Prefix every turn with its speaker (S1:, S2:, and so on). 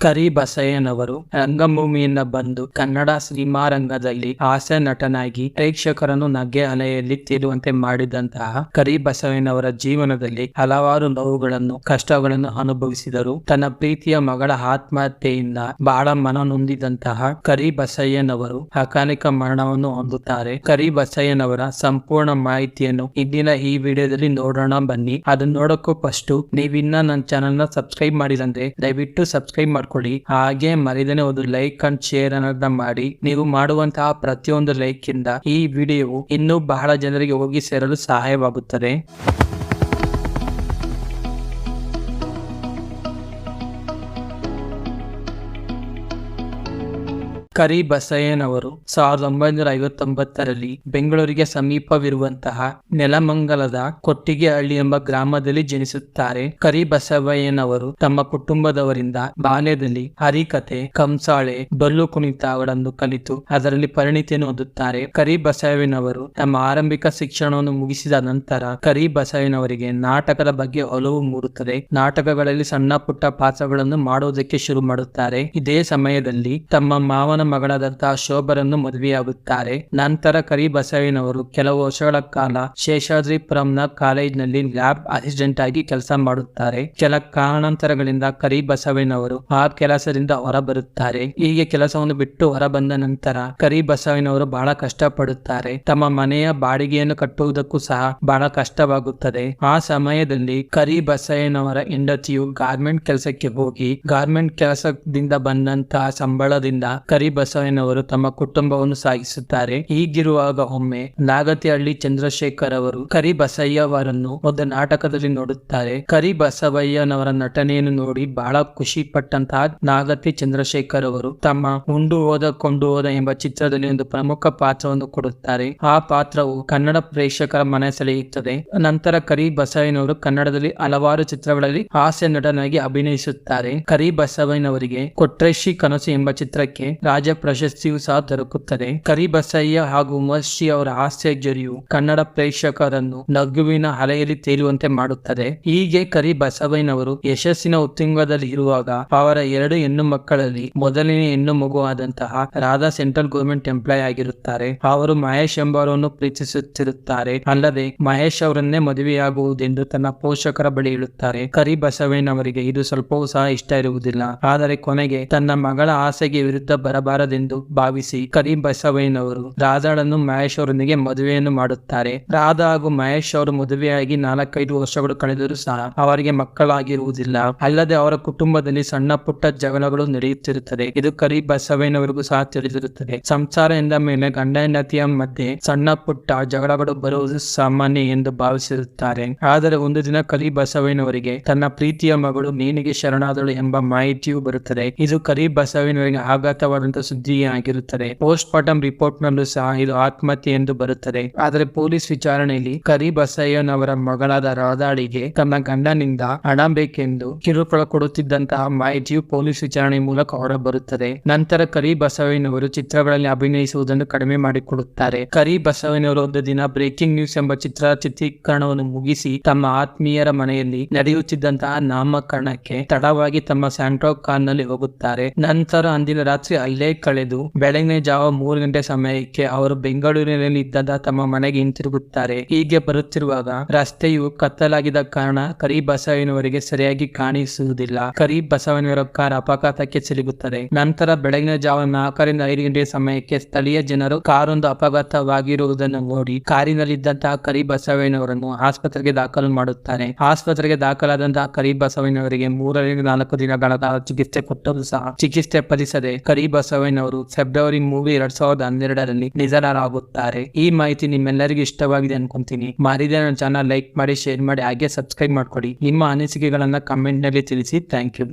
S1: ಕರಿಬಸಯ್ಯನವರು ರಂಗಭೂಮಿಯಿಂದ ಬಂದು ಕನ್ನಡ ಸಿನಿಮಾ ರಂಗದಲ್ಲಿ ಹಾಸ್ಯ ನಟನಾಗಿ ಪ್ರೇಕ್ಷಕರನ್ನು ನಗೆ ಅಲೆಯಲ್ಲಿ ತೇಲುವಂತೆ ಮಾಡಿದಂತಹ ಕರಿಬಸಯ್ಯನವರ ಜೀವನದಲ್ಲಿ ಹಲವಾರು ನೋವುಗಳನ್ನು ಕಷ್ಟಗಳನ್ನು ಅನುಭವಿಸಿದರು. ತನ್ನ ಪ್ರೀತಿಯ ಮಗಳ ಆತ್ಮಹತ್ಯೆಯಿಂದ ಬಹಳ ಮನನೊಂದಿದಂತಹ ಕರಿಬಸಯ್ಯನವರು ಅಕಾಲಿಕ ಮರಣವನ್ನು ಹೊಂದುತ್ತಾರೆ. ಕರಿಬಸಯ್ಯನವರ ಸಂಪೂರ್ಣ ಮಾಹಿತಿಯನ್ನು ಇಂದಿನ ಈ ವಿಡಿಯೋದಲ್ಲಿ ನೋಡೋಣ ಬನ್ನಿ. ಅದನ್ನ ನೋಡೋಕ್ಕೂ ಫಸ್ಟ್ ನೀವಿನ್ನ ನನ್ನ ಚಾನೆಲ್ ನ ಸಬ್ಸ್ಕ್ರೈಬ್ ಮಾಡಿದಂದ್ರೆ ದಯವಿಟ್ಟು ಸಬ್ಸ್ಕ್ರೈಬ್ ಮಾಡ್ಕೊಳ್ಳಿ. ಹಾಗೆ ಮರಿದೇನೆ ಒಂದು ಲೈಕ್ ಅಂಡ್ ಶೇರ್ ಅನ್ನೋದನ್ನ ಮಾಡಿ. ನೀವು ಮಾಡುವಂತಹ ಪ್ರತಿಯೊಂದು ಲೈಕ್ ಇಂದ ಈ ವಿಡಿಯೋ ಇನ್ನೂ ಬಹಳ ಜನರಿಗೆ ಹೋಗಿ ಸೇರಲು ಸಹಾಯವಾಗುತ್ತದೆ. ಕರಿಬಸಯ್ಯನವರು 1959ರಲ್ಲಿ ಬೆಂಗಳೂರಿಗೆ ಸಮೀಪವಿರುವಂತಹ ನೆಲಮಂಗಲದ ಕೊಟ್ಟಿಗೆಹಳ್ಳಿ ಎಂಬ ಗ್ರಾಮದಲ್ಲಿ ಜನಿಸುತ್ತಾರೆ. ಕರಿಬಸವಯ್ಯನವರು ತಮ್ಮ ಕುಟುಂಬದವರಿಂದ ಬಾಲ್ಯದಲ್ಲಿ ಹರಿಕತೆ, ಕಂಸಾಳೆ, ಡೊಳ್ಳು ಕುಣಿತಗಳನ್ನು ಕಲಿತು ಅದರಲ್ಲಿ ಪರಿಣಿತಿಯನ್ನು ಹೊಂದುತ್ತಾರೆ. ಕರಿಬಸವಯ್ಯನವರು ತಮ್ಮ ಆರಂಭಿಕ ಶಿಕ್ಷಣವನ್ನು ಮುಗಿಸಿದ ನಂತರ ಕರಿಬಸಯ್ಯನವರಿಗೆ ನಾಟಕದ ಬಗ್ಗೆ ಒಲವು ಮೂಡುತ್ತದೆ. ನಾಟಕಗಳಲ್ಲಿ ಸಣ್ಣ ಪುಟ್ಟ ಪಾತ್ರಗಳನ್ನು ಮಾಡುವುದಕ್ಕೆ ಶುರು ಮಾಡುತ್ತಾರೆ. ಇದೇ ಸಮಯದಲ್ಲಿ ತಮ್ಮ ಮಾವನ ಮಗಳಾದಂತಹ ಶೋಭರನ್ನು ಮದುವೆಯಾಗುತ್ತಾರೆ. ನಂತರ ಕರಿಬಸಯ್ಯನವರು ಕೆಲವು ವರ್ಷಗಳ ಕಾಲ ಶೇಷಾದ್ರಿಪುರಂನ ಕಾಲೇಜಿನಲ್ಲಿ ಲ್ಯಾಬ್ ಅಸಿಸ್ಟೆಂಟ್ ಆಗಿ ಕೆಲಸ ಮಾಡುತ್ತಾರೆ. ಕೆಲ ಕಾರಣಾಂತರಗಳಿಂದ ಕರಿಬಸಯ್ಯನವರು ಆ ಕೆಲಸದಿಂದ ಹೊರಬರುತ್ತಾರೆ. ಹೀಗೆ ಕೆಲಸವನ್ನು ಬಿಟ್ಟು ಹೊರಬಂದ ನಂತರ ಕರಿಬಸಯ್ಯನವರು ಬಹಳ ಕಷ್ಟಪಡುತ್ತಾರೆ. ತಮ್ಮ ಮನೆಯ ಬಾಡಿಗೆಯನ್ನು ಕಟ್ಟುವುದಕ್ಕೂ ಸಹ ಬಹಳ ಕಷ್ಟವಾಗುತ್ತದೆ. ಆ ಸಮಯದಲ್ಲಿ ಕರಿಬಸಯ್ಯನವರ ಹೆಂಡತಿಯು ಗಾರ್ಮೆಂಟ್ ಕೆಲಸಕ್ಕೆ ಹೋಗಿ ಗಾರ್ಮೆಂಟ್ ಕೆಲಸದಿಂದ ಬಂದಂತಹ ಸಂಬಳದಿಂದ ಕರಿಬಸಯ್ಯನವರು ತಮ್ಮ ಕುಟುಂಬವನ್ನು ಸಾಗಿಸುತ್ತಾರೆ. ಹೀಗಿರುವಾಗ ಒಮ್ಮೆ ನಾಗತಿಹಳ್ಳಿ ಚಂದ್ರಶೇಖರ್ ಅವರು ಕರಿಬಸಯ್ಯವರನ್ನು ಒಂದು ನಾಟಕದಲ್ಲಿ ನೋಡುತ್ತಾರೆ. ಕರಿಬಸವಯ್ಯನವರ ನಟನೆಯನ್ನು ನೋಡಿ ಬಹಳ ಖುಷಿ ಪಟ್ಟಂತಹ ನಾಗತಿ ಚಂದ್ರಶೇಖರ್ ಅವರು ತಮ್ಮ ಉಂಡು ಹೋದ ಕೊಂಡು ಹೋದ ಎಂಬ ಚಿತ್ರದಲ್ಲಿ ಒಂದು ಪ್ರಮುಖ ಪಾತ್ರವನ್ನು ಕೊಡುತ್ತಾರೆ. ಆ ಪಾತ್ರವು ಕನ್ನಡ ಪ್ರೇಕ್ಷಕರ ಮನೆ ಸೆಳೆಯುತ್ತದೆ. ನಂತರ ಕರಿಬಸಯ್ಯನವರು ಕನ್ನಡದಲ್ಲಿ ಹಲವಾರು ಚಿತ್ರಗಳಲ್ಲಿ ಹಾಸ್ಯ ನಟನಾಗಿ ಅಭಿನಯಿಸುತ್ತಾರೆ. ಕರಿಬಸಯ್ಯನವರಿಗೆ ಕೊಟ್ರೇಶಿ ಕನಸು ಎಂಬ ಚಿತ್ರಕ್ಕೆ ರಾಜ್ಯ ಪ್ರಶಸ್ತಿಯು ಸಹ ದೊರಕುತ್ತದೆ. ಕರಿಬಸಯ್ಯ ಹಾಗೂ ಉಮಾಶ್ರೀ ಅವರ ಹಾಸ್ಯ ಜರಿಯು ಕನ್ನಡ ಪ್ರೇಕ್ಷಕರನ್ನು ನಗುವಿನ ಅಲೆಯಲ್ಲಿ ತೇಲುವಂತೆ ಮಾಡುತ್ತದೆ. ಹೀಗೆ ಕರಿಬಸವಯ್ಯನವರು ಯಶಸ್ಸಿನ ಉತ್ತುಂಗದಲ್ಲಿ ಇರುವಾಗ ಅವರ 2 ಹೆಣ್ಣು ಮಕ್ಕಳಲ್ಲಿ ಮೊದಲನೇ ಹೆಣ್ಣು ಮಗುವಾದಂತಹ ರಾಧಾ ಸೆಂಟ್ರಲ್ ಗವರ್ಮೆಂಟ್ ಎಂಪ್ಲಾಯ್ ಆಗಿರುತ್ತಾರೆ. ಅವರು ಮಹೇಶ್ ಎಂಬವರನ್ನು ಪ್ರೀತಿಸುತ್ತಿರುತ್ತಾರೆ. ಅಲ್ಲದೆ ಮಹೇಶ್ ಅವರನ್ನೇ ಮದುವೆಯಾಗುವುದೆಂದು ತನ್ನ ಪೋಷಕರ ಬಳಿ ಹೇಳುತ್ತಾರೆ. ಕರಿಬಸವಯ್ಯನವರಿಗೆ ಇದು ಸ್ವಲ್ಪವೂ ಸಹ ಇಷ್ಟ ಇರುವುದಿಲ್ಲ. ಆದರೆ ಕೊನೆಗೆ ತನ್ನ ಮಗಳ ಆಸೆಗೆ ವಿರುದ್ಧ ಬರಬಾರದೆಂದು ಭಾವಿಸಿ ಕರಿಬಸವಯ್ಯನವರು ರಾಧಾಳನ್ನು ಮಹೇಶ್ ಅವರೊಂದಿಗೆ ಮದುವೆಯನ್ನು ಮಾಡುತ್ತಾರೆ. ರಾಧಾ ಹಾಗೂ ಮಹೇಶ್ ಅವರು ಮದುವೆಯಾಗಿ 4-5 ವರ್ಷಗಳು ಕಳೆದರೂ ಸಹ ಅವರಿಗೆ ಮಕ್ಕಳಾಗಿರುವುದಿಲ್ಲ. ಅಲ್ಲದೆ ಅವರ ಕುಟುಂಬದಲ್ಲಿ ಸಣ್ಣ ಪುಟ್ಟ ಜಗಳಗಳು ನಡೆಯುತ್ತಿರುತ್ತದೆ. ಇದು ಕರಿಬಸವಯ್ಯನವರಿಗೂ ಸಹ ತಿಳಿದಿರುತ್ತದೆ. ಸಂಸಾರ ಎಂದ ಮೇಲೆ ಗಂಡ ಹೆಂಡತಿಯ ಮಧ್ಯೆ ಸಣ್ಣ ಪುಟ್ಟ ಜಗಳಗಳು ಬರುವುದು ಸಾಮಾನ್ಯ ಎಂದು ಭಾವಿಸಿರುತ್ತಾರೆ. ಆದರೆ ಒಂದು ದಿನ ಕರಿಬಸವಯ್ಯನವರಿಗೆ ತನ್ನ ಪ್ರೀತಿಯ ಮಗಳು ನೇಣಿಗೆ ಶರಣಾದಳು ಎಂಬ ಮಾಹಿತಿಯು ಬರುತ್ತದೆ. ಇದು ಕರಿಬಸವಯ್ಯನವರಿಗೆ ಆಘಾತವಾದಂತಹ ಸುದ್ದಿಯಾಗಿರುತ್ತದೆ. ಪೋಸ್ಟ್ ಮಾರ್ಟಮ್ ರಿಪೋರ್ಟ್ ನಲ್ಲೂ ಸಹ ಇದು ಆತ್ಮಹತ್ಯೆ ಎಂದು ಬರುತ್ತದೆ. ಆದರೆ ಪೊಲೀಸ್ ವಿಚಾರಣೆಯಲ್ಲಿ ಕರಿಬಸಯ್ಯನವರ ಮಗಳಾದ ರಾಧಾಳಿಗೆ ತನ್ನ ಗಂಡನಿಂದ ಹಣ ಬೇಕೆಂದು ಕಿರುಕುಳ ಕೊಡುತ್ತಿದ್ದಂತಹ ಮಾಹಿತಿಯು ಪೊಲೀಸ್ ವಿಚಾರಣೆ ಮೂಲಕ ಹೊರಬರುತ್ತದೆ. ನಂತರ ಕರಿಬಸಯ್ಯನವರು ಚಿತ್ರಗಳಲ್ಲಿ ಅಭಿನಯಿಸುವುದನ್ನು ಕಡಿಮೆ ಮಾಡಿಕೊಡುತ್ತಾರೆ. ಕರಿಬಸಯ್ಯನವರು ಒಂದು ದಿನ ಬ್ರೇಕಿಂಗ್ ನ್ಯೂಸ್ ಎಂಬ ಚಿತ್ರದ ಚಿತ್ರೀಕರಣವನ್ನು ಮುಗಿಸಿ ತಮ್ಮ ಆತ್ಮೀಯರ ಮನೆಯಲ್ಲಿ ನಡೆಯುತ್ತಿದ್ದಂತಹ ನಾಮಕರಣಕ್ಕೆ ತಡವಾಗಿ ತಮ್ಮ ಸ್ಯಾಂಟ್ರೋ ಕಾರ್ ನಲ್ಲಿ ಹೋಗುತ್ತಾರೆ. ನಂತರ ಅಂದಿನ ರಾತ್ರಿ ಅಲ್ಲೇ ಕಳೆದು ಬೆಳಗಿನ ಜಾವ 3 ಗಂಟೆ ಸಮಯಕ್ಕೆ ಅವರು ಬೆಂಗಳೂರಿನಲ್ಲಿ ಇದ್ದ ತಮ್ಮ ಮನೆಗೆ ಹಿಂತಿರುಗುತ್ತಾರೆ. ಹೀಗೆ ಬರುತ್ತಿರುವಾಗ ರಸ್ತೆಯು ಕತ್ತಲಾಗಿದ್ದ ಕಾರಣ ಕರಿಬಸಯ್ಯನವರಿಗೆ ಸರಿಯಾಗಿ ಕಾಣಿಸುವುದಿಲ್ಲ. ಕರಿಬಸಯ್ಯನವರ ಕಾರ್ ಅಪಘಾತಕ್ಕೆ ಸಿಲುಕುತ್ತದೆ. ನಂತರ ಬೆಳಗಿನ ಜಾವ 4-5 ಗಂಟೆ ಸಮಯಕ್ಕೆ ಸ್ಥಳೀಯ ಜನರು ಕಾರೊಂದು ಅಪಘಾತವಾಗಿರುವುದನ್ನು ನೋಡಿ ಕಾರಿನಲ್ಲಿದ್ದಂತಹ ಕರಿಬಸಯ್ಯನವರನ್ನು ಆಸ್ಪತ್ರೆಗೆ ದಾಖಲು ಮಾಡುತ್ತಾರೆ. ಆಸ್ಪತ್ರೆಗೆ ದಾಖಲಾದಂತಹ ಕರಿಬಸಯ್ಯನವರಿಗೆ 3-4 ದಿನಗಳ ಚಿಕಿತ್ಸೆ ಕೊಟ್ಟರು ಸಹ ಚಿಕಿತ್ಸೆ ಫಲಿಸದೆ ಕರಿಬಸಯ್ಯನವರು ಫೆಬ್ರವರಿ 3, 2012ರಲ್ಲಿ ನಿಧನರಾಗುತ್ತಾರೆ. ಈ ಮಾಹಿತಿ ನಿಮ್ಮೆಲ್ಲರಿಗೂ ಇಷ್ಟವಾಗಿದೆ ಅನ್ಕೊಂತೀನಿ. ಮಾರಿದ ನನ್ನ ಚಾನಲ್ ಲೈಕ್ ಮಾಡಿ, ಶೇರ್ ಮಾಡಿ, ಹಾಗೆ ಸಬ್ಸ್ಕ್ರೈಬ್ ಮಾಡ್ಕೊಡಿ. ನಿಮ್ಮ ಅನಿಸಿಕೆಗಳನ್ನ ಕಮೆಂಟ್ ನಲ್ಲಿ ತಿಳಿಸಿ. Thank you.